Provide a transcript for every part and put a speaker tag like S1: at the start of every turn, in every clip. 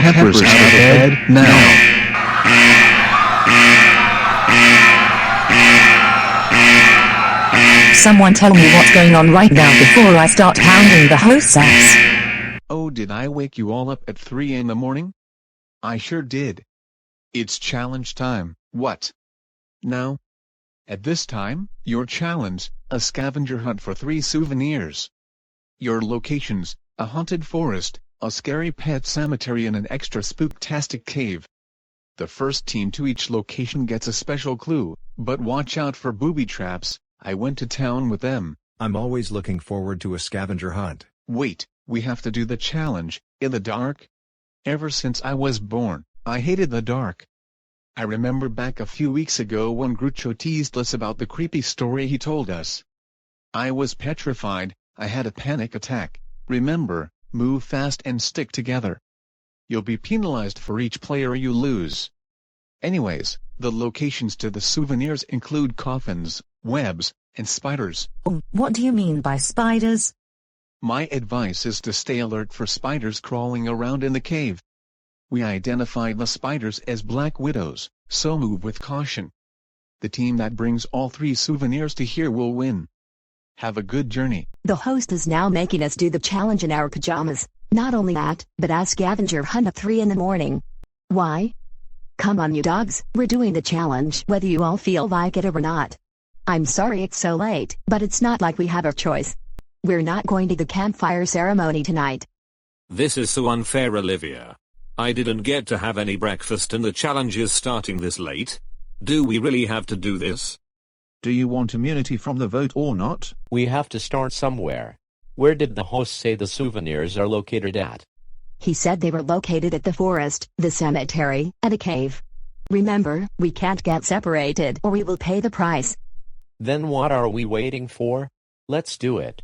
S1: Peppers out of bed now.
S2: Someone tell me what's going on right now before I start pounding the host's ass.
S3: Oh, did I wake you all up at 3 in the morning? I sure did. It's challenge time. What? Now? At this time, your challenge, a scavenger hunt for 3 souvenirs. Your locations, a haunted forest, a scary pet cemetery and an extra spooktastic cave. The first team to each location gets a special clue, but watch out for booby traps. I went to town with them.
S4: I'm always looking forward to a scavenger hunt.
S3: Wait, we have to do the challenge, in the dark? Ever since I was born, I hated the dark. I remember back a few weeks ago when Groucho teased us about the creepy story he told us. I was petrified, I had a panic attack. Remember, move fast and stick together. You'll be penalized for each player you lose. Anyways, the locations to the souvenirs include coffins, webs, and spiders.
S2: Oh, what do you mean by spiders?
S3: My advice is to stay alert for spiders crawling around in the cave. We identified the spiders as black widows, so move with caution. The team that brings all 3 souvenirs to here will win. Have a good journey.
S5: The host is now making us do the challenge in our pajamas. Not only that, but a scavenger hunt at 3 in the morning. Why? Come on you dogs, we're doing the challenge whether you all feel like it or not. I'm sorry it's so late, but it's not like we have a choice. We're not going to the campfire ceremony tonight.
S6: This is so unfair, Olivia. I didn't get to have any breakfast and the challenge is starting this late. Do we really have to do this?
S7: Do you want immunity from the vote or not?
S8: We have to start somewhere. Where did the host say the souvenirs are located at?
S5: He said they were located at the forest, the cemetery, and a cave. Remember, we can't get separated or we will pay the price.
S8: Then what are we waiting for? Let's do it.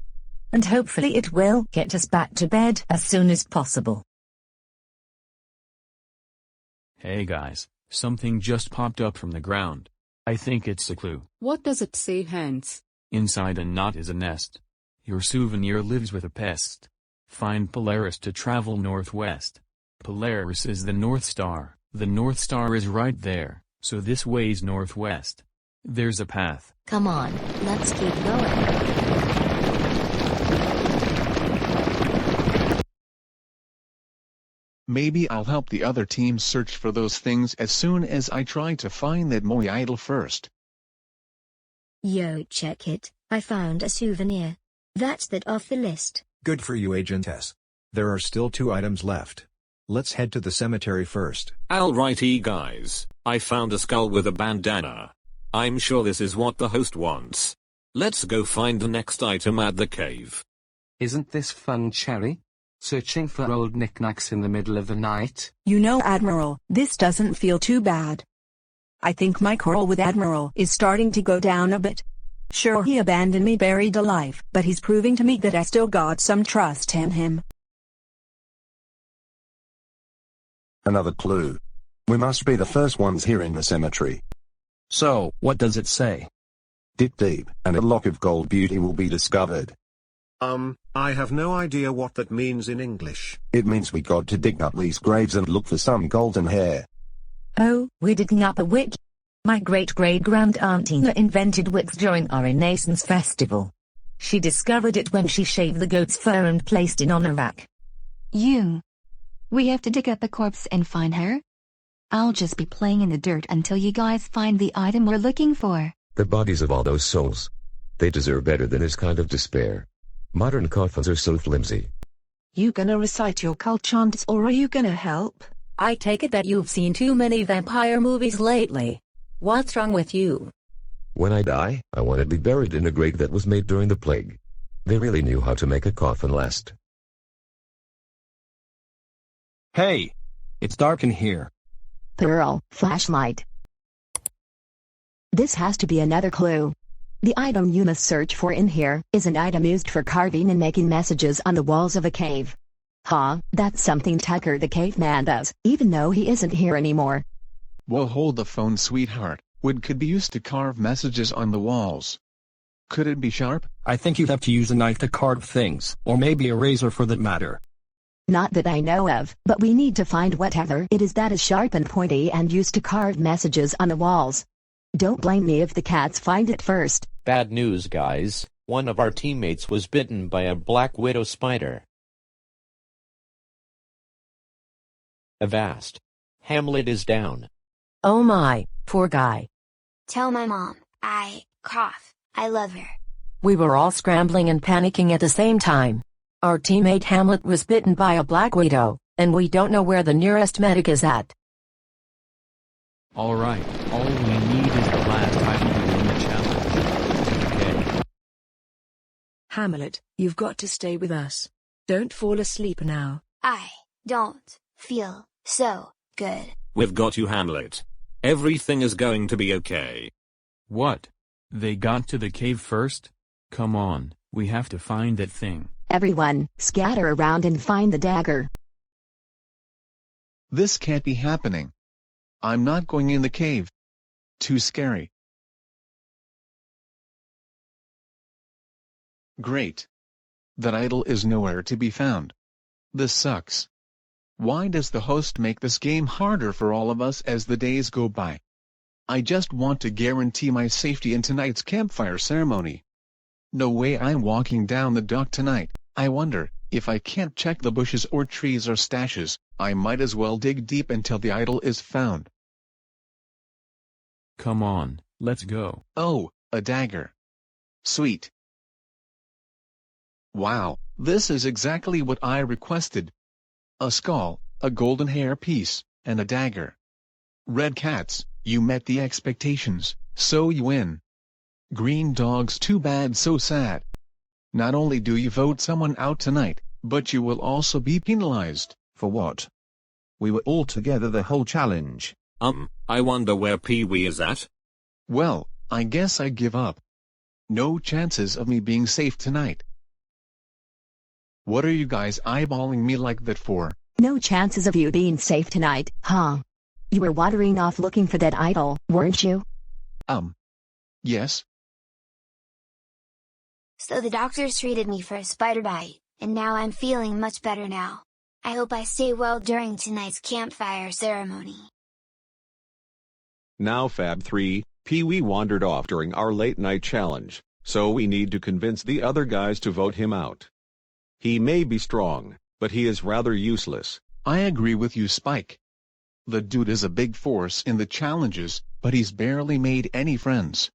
S2: And hopefully it will get us back to bed as soon as possible.
S9: Hey guys, something just popped up from the ground. I think it's a clue.
S10: What does it say, Hans?
S9: Inside a knot is a nest. Your souvenir lives with a pest. Find Polaris to travel northwest. Polaris is the North Star. The North Star is right there, so this way's northwest. There's a path.
S11: Come on, let's keep going.
S3: Maybe I'll help the other teams search for those things as soon as I try to find that Moe idol first.
S11: Yo, check it, I found a souvenir. That's that off the list.
S4: Good for you, Agent S. There are still 2 items left. Let's head to the cemetery first.
S6: Alrighty guys, I found a skull with a bandana. I'm sure this is what the host wants. Let's go find the next item at the cave.
S12: Isn't this fun, Cherry? Searching for old knickknacks in the middle of the night?
S13: You know, Admiral, this doesn't feel too bad. I think my quarrel with Admiral is starting to go down a bit. Sure, he abandoned me buried alive, but he's proving to me that I still got some trust in him.
S14: Another clue. We must be the first ones here in the cemetery.
S1: So, what does it say?
S14: Dig deep, and a lock of gold beauty will be discovered.
S15: I have no idea what that means in English.
S14: It means we got to dig up these graves and look for some golden hair.
S2: Oh, we're digging up a witch? My great-great-grand-aunt Tina invented wicks during our Renaissance festival. She discovered it when she shaved the goat's fur and placed it on a rack.
S16: We have to dig up a corpse and find her? I'll just be playing in the dirt until you guys find the item we're looking for.
S17: The bodies of all those souls. They deserve better than this kind of despair. Modern coffins are so flimsy.
S18: You gonna recite your cult chants or are you gonna help?
S2: I take it that you've seen too many vampire movies lately. What's wrong with you?
S17: When I die, I want to be buried in a grave that was made during the plague. They really knew how to make a coffin last.
S1: Hey! It's dark in here.
S5: Pearl, flashlight. This has to be another clue. The item you must search for in here is an item used for carving and making messages on the walls of a cave. That's something Tucker the caveman does, even though he isn't here anymore.
S3: Well, hold the phone, sweetheart. Wood could be used to carve messages on the walls. Could it be sharp?
S1: I think you'd have to use a knife to carve things, or maybe a razor for that matter.
S5: Not that I know of, but we need to find whatever it is that is sharp and pointy and used to carve messages on the walls. Don't blame me if the cats find it first.
S8: Bad news, guys. One of our teammates was bitten by a black widow spider. Avast. Hamlet is down.
S2: Oh my, poor guy.
S19: Tell my mom. Cough. I love her.
S2: We were all scrambling and panicking at the same time. Our teammate Hamlet was bitten by a black widow, and we don't know where the nearest medic is at.
S9: Alright, all we need is the last item to win the challenge. Okay.
S20: Hamlet, you've got to stay with us. Don't fall asleep now.
S19: I don't feel so good.
S6: We've got you, Hamlet. Everything is going to be okay.
S9: What? They got to the cave first? Come on, we have to find that thing.
S5: Everyone, scatter around and find the dagger.
S3: This can't be happening. I'm not going in the cave. Too scary. Great. That idol is nowhere to be found. This sucks. Why does the host make this game harder for all of us as the days go by? I just want to guarantee my safety in tonight's campfire ceremony. No way I'm walking down the dock tonight. I wonder, if I can't check the bushes or trees or stashes, I might as well dig deep until the idol is found.
S9: Come on, let's go.
S3: Oh, a dagger. Sweet. Wow, this is exactly what I requested. A skull, a golden hair piece, and a dagger. Red Cats, you met the expectations, so you win. Green Dogs, too bad, so sad. Not only do you vote someone out tonight, but you will also be penalized.
S7: For what? We were all together the whole challenge.
S6: I wonder where Pee-wee is at?
S3: Well, I guess I give up. No chances of me being safe tonight. What are you guys eyeballing me like that for?
S5: No chances of you being safe tonight, huh? You were wandering off looking for that idol, weren't you?
S3: Yes.
S19: So the doctors treated me for a spider bite, and now I'm feeling much better now. I hope I stay well during tonight's campfire ceremony.
S21: Now Fab3, Pee-wee wandered off during our late night challenge, so we need to convince the other guys to vote him out. He may be strong, but he is rather useless.
S3: I agree with you, Spike. The dude is a big force in the challenges, but he's barely made any friends.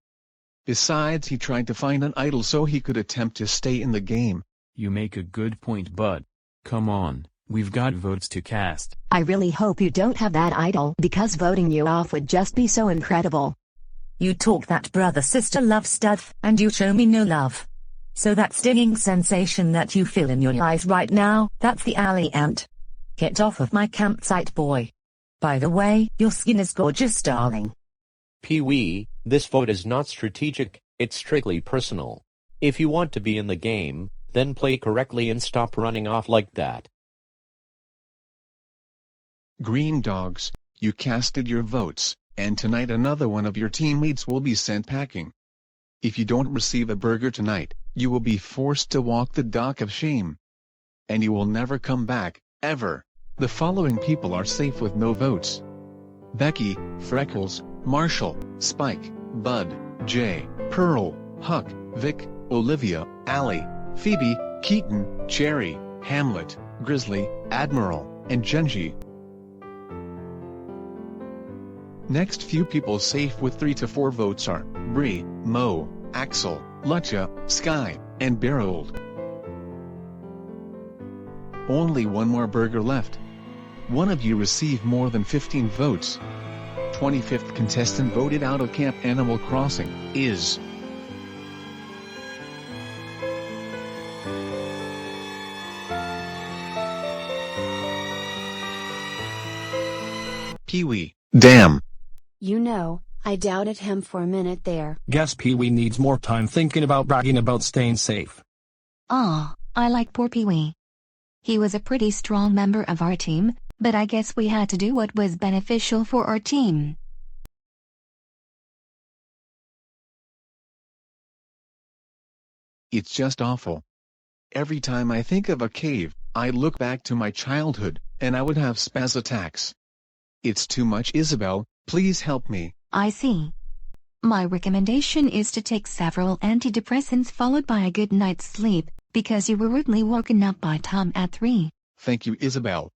S3: Besides, he tried to find an idol so he could attempt to stay in the game.
S9: You make a good point, bud. Come on, we've got votes to cast.
S5: I really hope you don't have that idol, because voting you off would just be so incredible.
S2: You talk that brother-sister love stuff, and you show me no love. So that stinging sensation that you feel in your eyes right now, that's the alley ant. Get off of my campsite, boy. By the way, your skin is gorgeous, darling.
S8: Pee-wee, this vote is not strategic, it's strictly personal. If you want to be in the game, then play correctly and stop running off like that.
S3: Green Dogs, you casted your votes, and tonight another one of your teammates will be sent packing. If you don't receive a burger tonight, you will be forced to walk the dock of shame. And you will never come back, ever. The following people are safe with no votes: Becky, Freckles, Marshall, Spike, Bud, Jay, Pearl, Huck, Vic, Olivia, Allie, Phoebe, Keaton, Cherry, Hamlet, Grizzly, Admiral, and Genji. Next few people safe with 3 to 4 votes are Bree, Mo, Axel, Lucha, Sky, and Barold. Only one more burger left. One of you received more than 15 votes. 25th contestant voted out of Camp Animal Crossing is Pee-wee. Damn.
S10: You know, I doubted him for a minute there.
S1: Guess Pee-wee needs more time thinking about bragging about staying safe.
S16: Aw, I like poor Pee-wee. He was a pretty strong member of our team, but I guess we had to do what was beneficial for our team.
S3: It's just awful. Every time I think of a cave, I look back to my childhood, and I would have spaz attacks. It's too much, Isabel, please help me.
S16: I see. My recommendation is to take several antidepressants followed by a good night's sleep, because you were rudely woken up by Tom at 3.
S3: Thank you, Isabel.